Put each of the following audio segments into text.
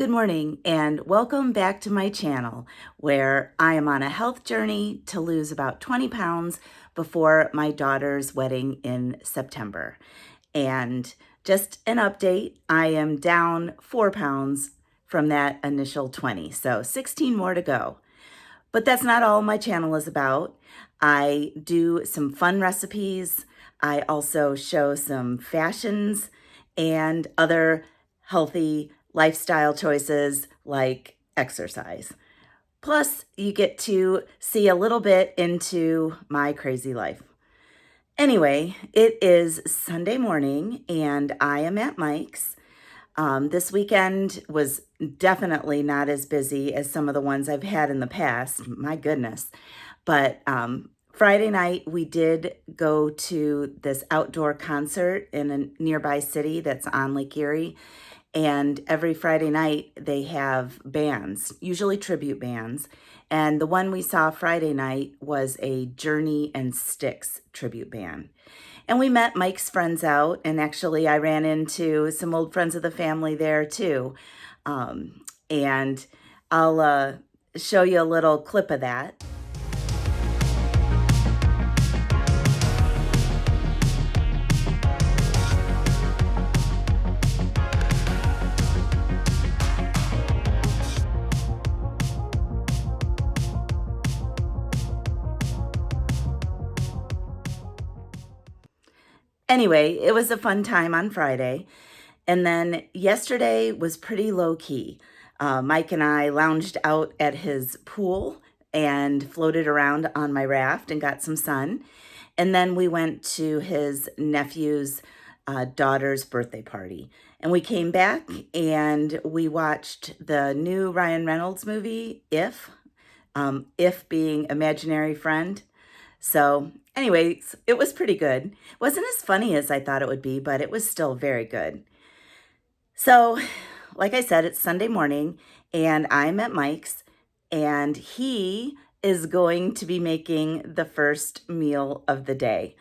Good morning and welcome back to my channel where I am on a health journey to lose about 20 pounds before my daughter's wedding in September. And just an update, I am down 4 pounds from that initial 20, so 16 more to go. But that's not all my channel is about. I do some fun recipes. I also show some fashions and other healthy lifestyle choices like exercise. Plus, you get to see a little bit into my crazy life. Anyway, it is Sunday morning and I am at Mike's. This weekend was definitely not as busy as some of the ones I've had in the past. My goodness. But Friday night, we did go to this outdoor concert in a nearby city that's on Lake Erie. And every Friday night, they have bands, usually tribute bands. And the one we saw Friday night was a Journey and Styx tribute band. And we met Mike's friends out, and actually I ran into some old friends of the family there too. And I'll show you a little clip of that. Anyway, it was a fun time on Friday. And then yesterday was pretty low key. Mike and I lounged out at his pool and floated around on my raft and got some sun. And then we went to his nephew's daughter's birthday party. And we came back and we watched the new Ryan Reynolds movie, If being imaginary friend. So anyways, it was pretty good. It wasn't as funny as I thought it would be, but it was still very good. So, like I said, it's Sunday morning and I'm at Mike's and he is going to be making the first meal of the day.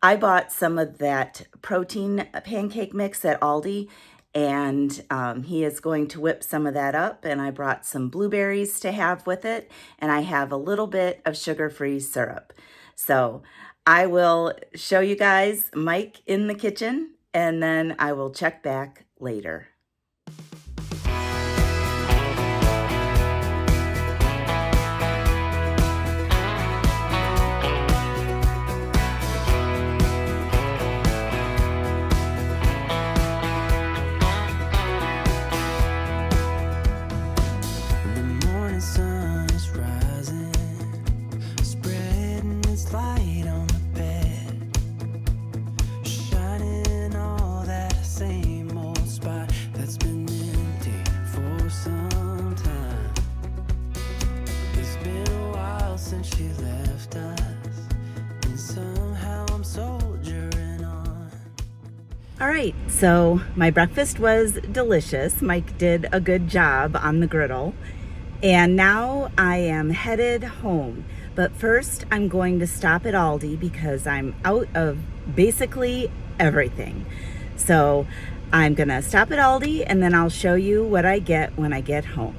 I bought some of that protein pancake mix at Aldi and he is going to whip some of that up, and I brought some blueberries to have with it, and I have a little bit of sugar-free syrup. So I will show you guys Mike in the kitchen, and then I will check back later. All right, so my breakfast was delicious. Mike did a good job on the griddle. And now I am headed home. But first, I'm going to stop at Aldi because I'm out of basically everything. So I'm gonna stop at Aldi and then I'll show you what I get when I get home.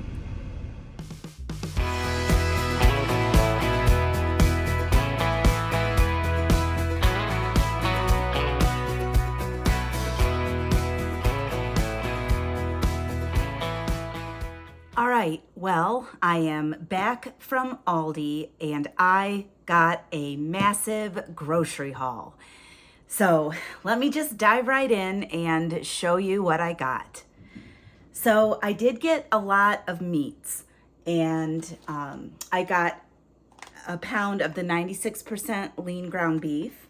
All right, well, I am back from Aldi and I got a massive grocery haul. So let me just dive right in and show you what I got. So I did get a lot of meats, and I got a pound of the 96% lean ground beef.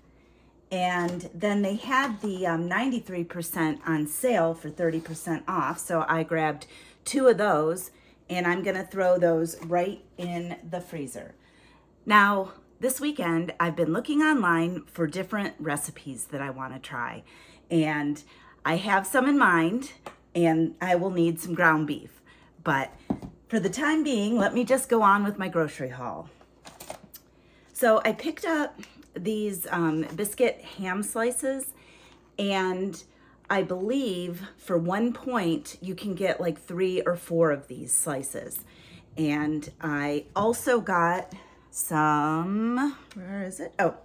And then they had the 93% on sale for 30% off. So I grabbed 2 of those, and I'm gonna throw those right in the freezer. Now, this weekend, I've been looking online for different recipes that I wanna try. And I have some in mind, and I will need some ground beef. But for the time being, let me just go on with my grocery haul. So I picked up these biscuit ham slices, and I believe for 1 point, you can get like 3 or 4 of these slices. And I also got some, where is it? Oh,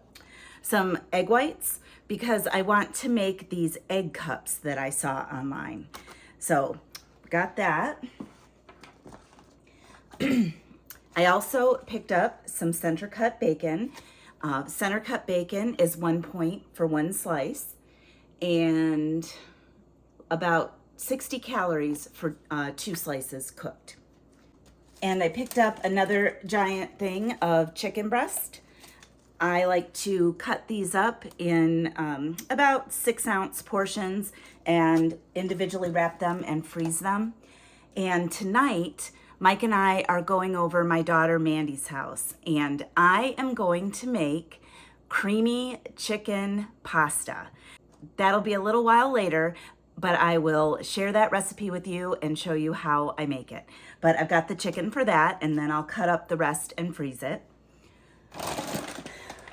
some egg whites because I want to make these egg cups that I saw online. So got that. I also picked up some center cut bacon. Center cut bacon is 1 point for 1 slice and about 60 calories for 2 slices cooked. And I picked up another giant thing of chicken breast. I like to cut these up in about 6-ounce portions and individually wrap them and freeze them. And tonight, Mike and I are going over my daughter Mandy's house, and I am going to make creamy chicken pasta. That'll be a little while later, but I will share that recipe with you and show you how I make it. But I've got the chicken for that, and then I'll cut up the rest and freeze it.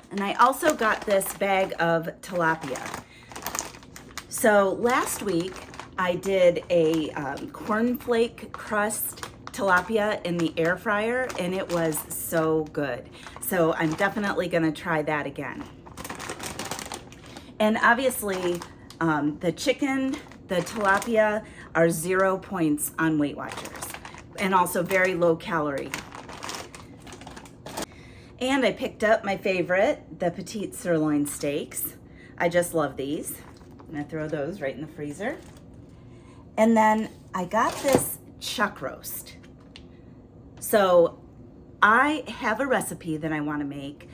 And I also got this bag of tilapia. So last week I did a cornflake crust tilapia in the air fryer, and it was so good. So I'm definitely gonna try that again. And obviously the chicken, the tilapia are 0 points on Weight Watchers, and also very low calorie. And I picked up my favorite, the petite sirloin steaks. I just love these. I'm gonna throw those right in the freezer. And then I got this chuck roast. So I have a recipe that I wanna make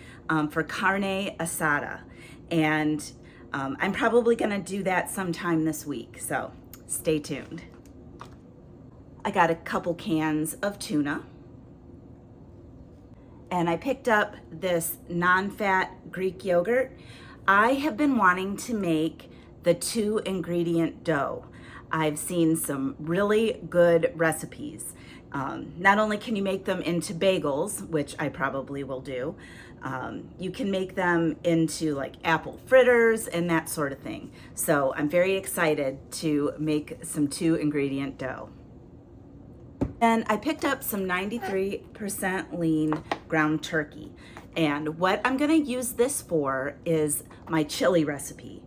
for carne asada. And I'm probably gonna do that sometime this week, so stay tuned. I got a couple cans of tuna. And I picked up this non-fat Greek yogurt. I have been wanting to make the 2-ingredient dough. I've seen some really good recipes. Not only can you make them into bagels, which I probably will do, you can make them into like apple fritters and that sort of thing. So I'm very excited to make some 2-ingredient dough. And I picked up some 93% lean ground turkey. And what I'm gonna use this for is my chili recipe.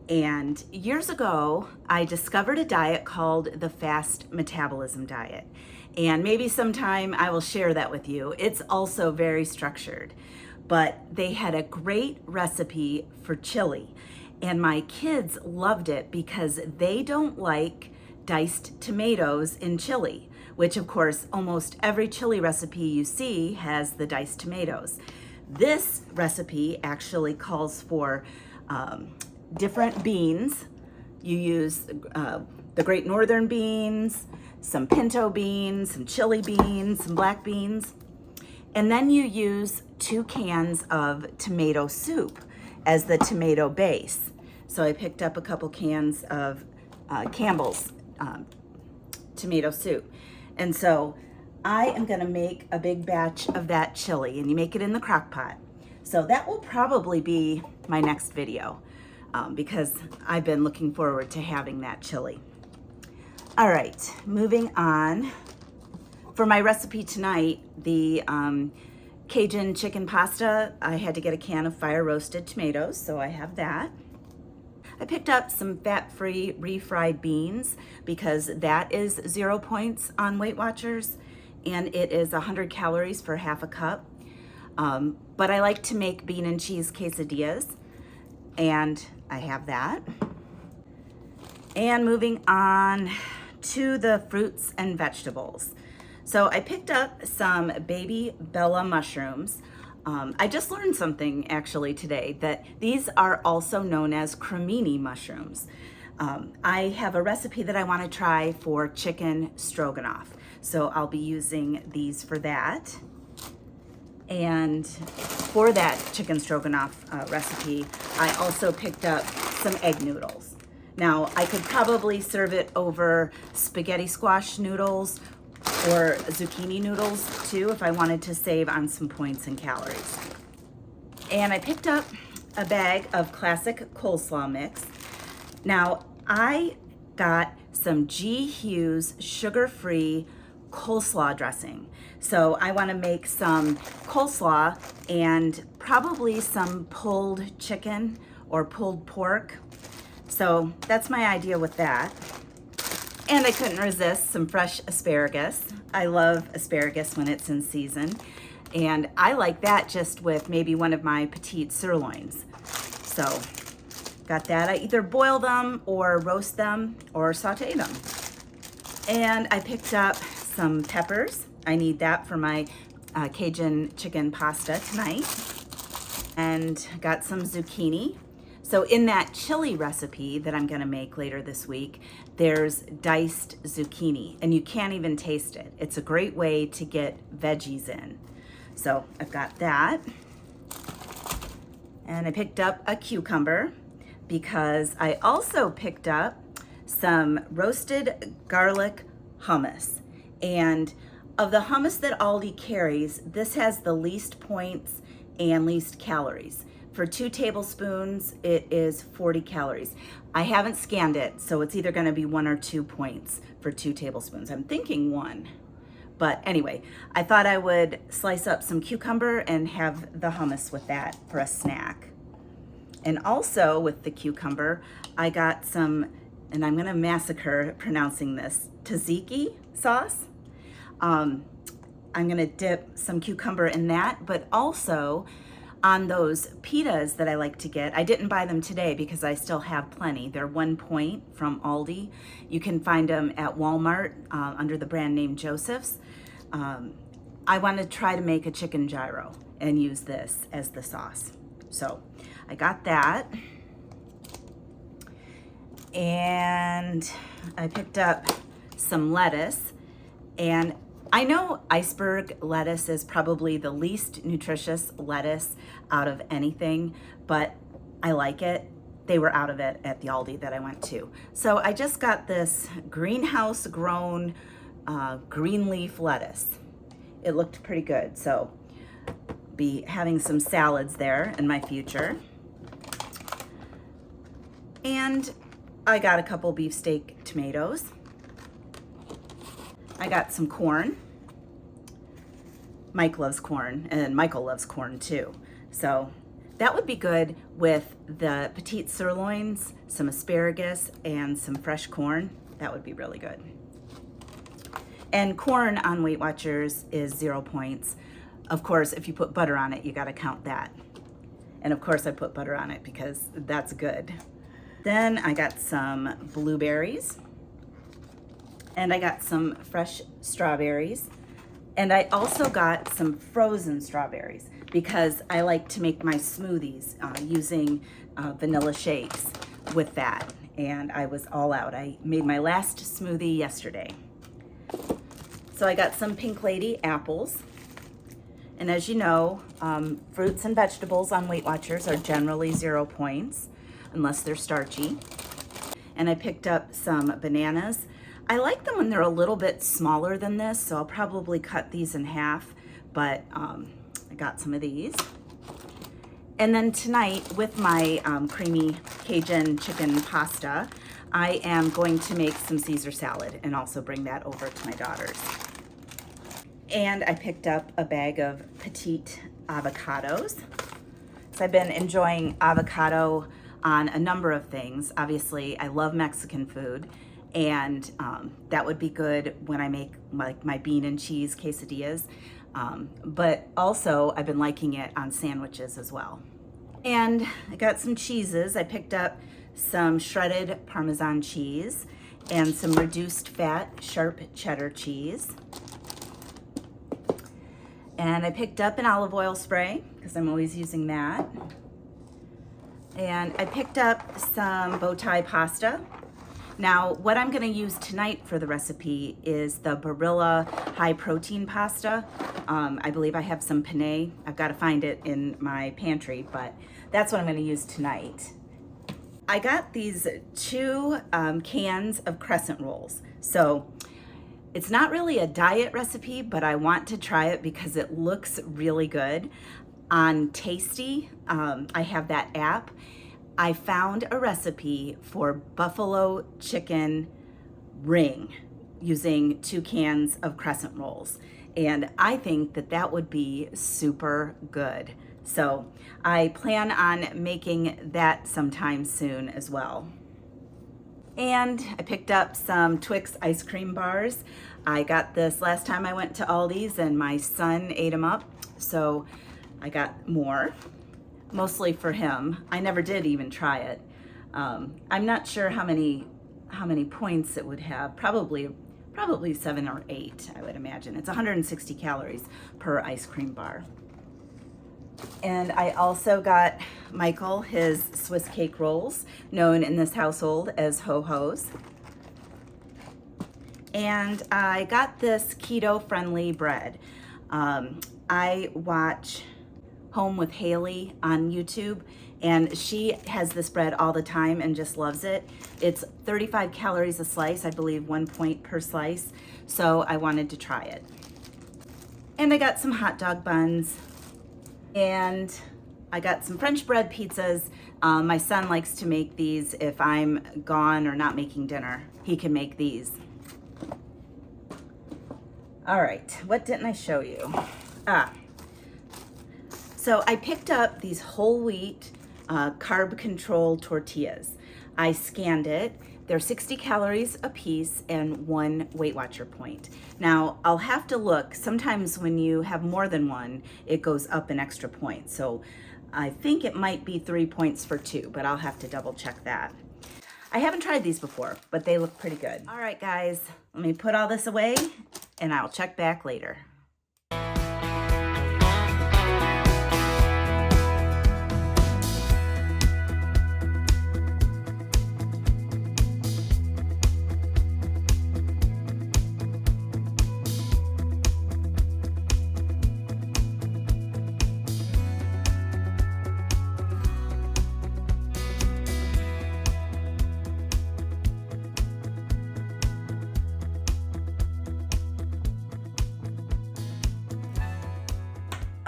And years ago, I discovered a diet called the fast metabolism diet. And maybe sometime I will share that with you. It's also very structured, but they had a great recipe for chili. And my kids loved it because they don't like diced tomatoes in chili, which of course almost every chili recipe you see has the diced tomatoes. This recipe actually calls for different beans. You use the Great Northern beans, some pinto beans, some chili beans, some black beans, and then you use 2 cans of tomato soup as the tomato base. So I picked up a couple cans of Campbell's tomato soup. And so I am gonna make a big batch of that chili, and you make it in the crock pot. So that will probably be my next video because I've been looking forward to having that chili. All right, moving on. For my recipe tonight, the Cajun chicken pasta, I had to get a can of fire roasted tomatoes, so I have that. I picked up some fat-free refried beans because that is 0 points on Weight Watchers, and it is 100 calories for half a cup. But I like to make bean and cheese quesadillas, and I have that. And moving on to the fruits and vegetables. So I picked up some baby Bella mushrooms. I just learned something actually today, that these are also known as cremini mushrooms. I have a recipe that I want to try for chicken stroganoff. So I'll be using these for that. And for that chicken stroganoff recipe, I also picked up some egg noodles. Now, I could probably serve it over spaghetti squash noodles or zucchini noodles too if I wanted to save on some points and calories. And I picked up a bag of classic coleslaw mix. Now, I got some G. Hughes sugar-free coleslaw dressing. So I want to make some coleslaw and probably some pulled chicken or pulled pork. So that's my idea with that. And I couldn't resist some fresh asparagus. I love asparagus when it's in season. And I like that just with maybe one of my petite sirloins. So got that. I either boil them or roast them or saute them. And I picked up some peppers. I need that for my Cajun chicken pasta tonight. And got some zucchini. So in that chili recipe that I'm gonna make later this week, there's diced zucchini, and you can't even taste it. It's a great way to get veggies in. So I've got that. And I picked up a cucumber because I also picked up some roasted garlic hummus. And of the hummus that Aldi carries, this has the least points and least calories. For 2 tablespoons, it is 40 calories. I haven't scanned it, so it's either gonna be 1 or 2 points for 2 tablespoons. I'm thinking 1. But anyway, I thought I would slice up some cucumber and have the hummus with that for a snack. And also with the cucumber, I got some, and I'm gonna massacre pronouncing this, tzatziki sauce. I'm gonna dip some cucumber in that, but also on those pitas that I like to get. I didn't buy them today because I still have plenty. They're 1 point from Aldi. You can find them at Walmart under the brand name Joseph's. I want to try to make a chicken gyro and use this as the sauce. So I got that. And I picked up some lettuce, and I know iceberg lettuce is probably the least nutritious lettuce out of anything, but I like it. They were out of it at the Aldi that I went to. So I just got this greenhouse grown green leaf lettuce. It looked pretty good, so be having some salads there in my future. And I got a couple beefsteak tomatoes. I got some corn. Mike loves corn, and Michael loves corn too. So that would be good with the petite sirloins, some asparagus, and some fresh corn. That would be really good. And corn on Weight Watchers is 0 points. Of course, if you put butter on it, you gotta count that. And of course I put butter on it because that's good. Then I got some blueberries. And I got some fresh strawberries. And I also got some frozen strawberries because I like to make my smoothies using vanilla shakes with that. And I was all out. I made my last smoothie yesterday. So I got some Pink Lady apples. And as you know, fruits and vegetables on Weight Watchers are generally 0 points unless they're starchy. And I picked up some bananas. I like them when they're a little bit smaller than this, so I'll probably cut these in half, but I got some of these. And then tonight, with my creamy Cajun chicken pasta, I am going to make some Caesar salad and also bring that over to my daughters. And I picked up a bag of petite avocados. So I've been enjoying avocado on a number of things. Obviously, I love Mexican food, and that would be good when I make my bean and cheese quesadillas. But also, I've been liking it on sandwiches as well. And I got some cheeses. I picked up some shredded Parmesan cheese and some reduced fat sharp cheddar cheese. And I picked up an olive oil spray because I'm always using that. And I picked up some bow tie pasta. Now, what I'm gonna use tonight for the recipe is the Barilla high protein pasta. I believe I have some penne. I've got to find it in my pantry, but that's what I'm gonna use tonight. I got these 2 cans of crescent rolls. So it's not really a diet recipe, but I want to try it because it looks really good. On Tasty, I have that app. I found a recipe for buffalo chicken ring using 2 cans of crescent rolls. And I think that that would be super good. So I plan on making that sometime soon as well. And I picked up some Twix ice cream bars. I got this last time I went to Aldi's and my son ate them up. So I got more, mostly for him. I never did even try it. I'm not sure how many points it would have. Probably 7 or 8, I would imagine. It's 160 calories per ice cream bar. And I also got Michael his Swiss cake rolls, known in this household as ho-hos. And I got this keto-friendly bread. I watch Home with Haley on YouTube, and she has this bread all the time and just loves it. It's 35 calories a slice, I believe 1 point per slice, so I wanted to try it. And I got some hot dog buns, and I got some French bread pizzas. My son likes to make these if I'm gone or not making dinner. He can make these. All right, what didn't I show you? So I picked up these whole wheat carb control tortillas. I scanned it. They're 60 calories a piece and 1 Weight Watcher point. Now, I'll have to look. Sometimes when you have more than one, it goes up an extra point. So I think it might be 3 points for 2, but I'll have to double check that. I haven't tried these before, but they look pretty good. All right, guys, let me put all this away and I'll check back later.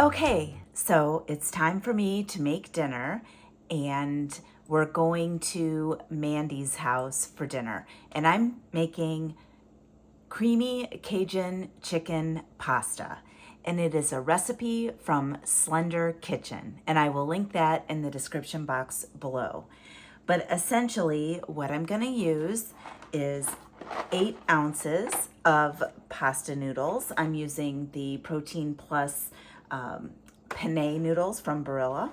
Okay, so it's time for me to make dinner, and we're going to Mandy's house for dinner. And I'm making creamy Cajun chicken pasta. And it is a recipe from Slender Kitchen. And I will link that in the description box below. But essentially, what I'm gonna use is 8 ounces of pasta noodles. I'm using the Protein Plus penne noodles from Barilla,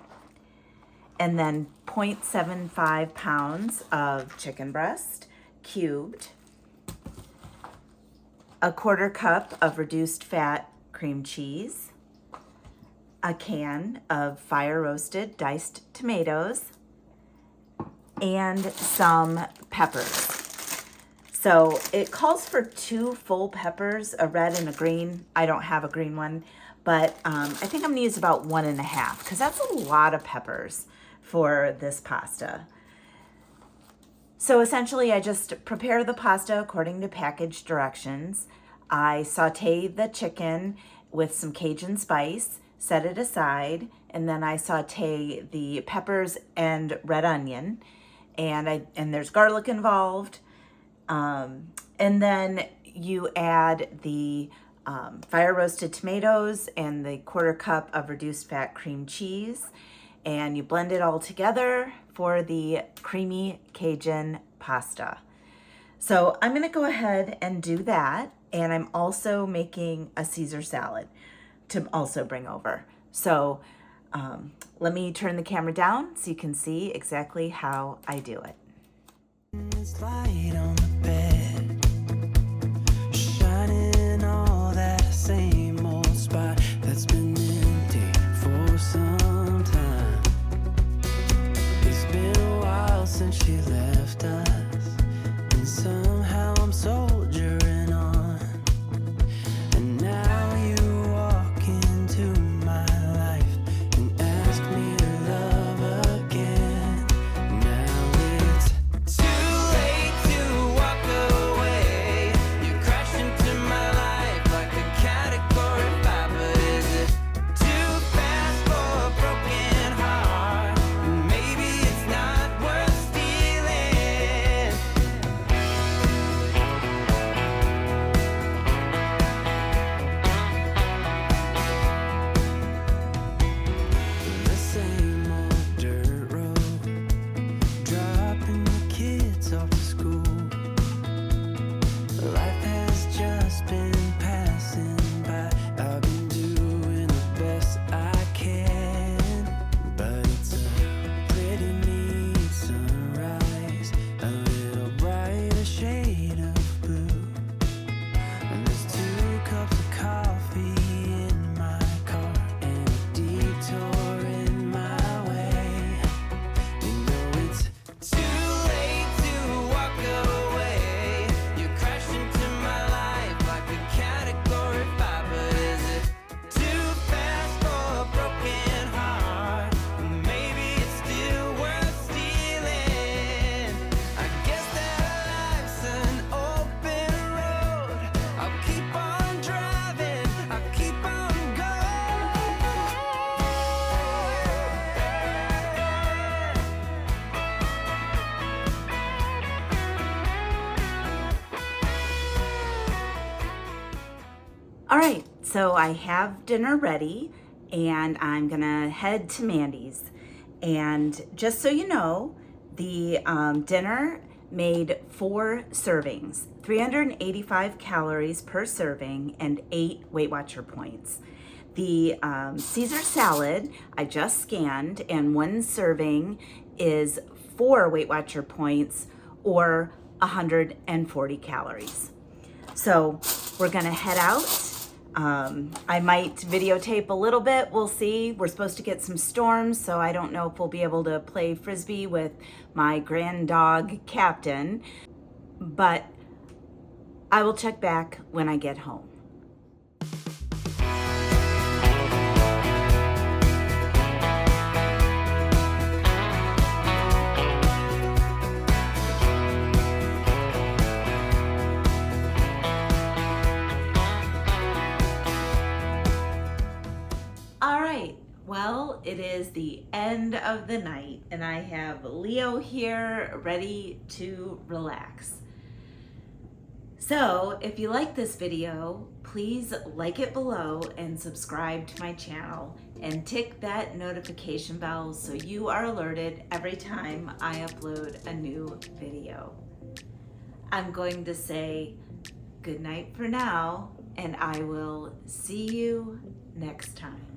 and then 0.75 pounds of chicken breast cubed, a 1/4 cup of reduced fat cream cheese, a can of fire roasted diced tomatoes, and some peppers. So it calls for 2 full peppers, a red and a green. I don't have a green one. But I think I'm gonna use about 1.5 because that's a lot of peppers for this pasta. So essentially I just prepare the pasta according to package directions. I saute the chicken with some Cajun spice, set it aside, and then I saute the peppers and red onion, and there's garlic involved. And then you add the fire roasted tomatoes and the 1/4 cup of reduced fat cream cheese, and you blend it all together for the creamy Cajun pasta. So I'm gonna go ahead and do that, and I'm also making a Caesar salad to also bring over. So let me turn the camera down so you can see exactly how I do it. It's light on the bed, shining all that same old spot that's been empty for some time. It's been a while since she left us, and somehow I'm soldiering on. And now you walk into my life and ask me to love again. Now it's too late to All right, so I have dinner ready and I'm gonna head to Mandy's. And just so you know, the dinner made 4 servings, 385 calories per serving and 8 Weight Watcher points. The Caesar salad I just scanned, and 1 serving is 4 Weight Watcher points or 140 calories. So we're gonna head out. I might videotape a little bit, we'll see. We're supposed to get some storms, so I don't know if we'll be able to play Frisbee with my grand dog, Captain, but I will check back when I get home. All right, well, it is the end of the night and I have Leo here ready to relax. So if you like this video, please like it below and subscribe to my channel and tick that notification bell so you are alerted every time I upload a new video. I'm going to say good night for now, and I will see you next time.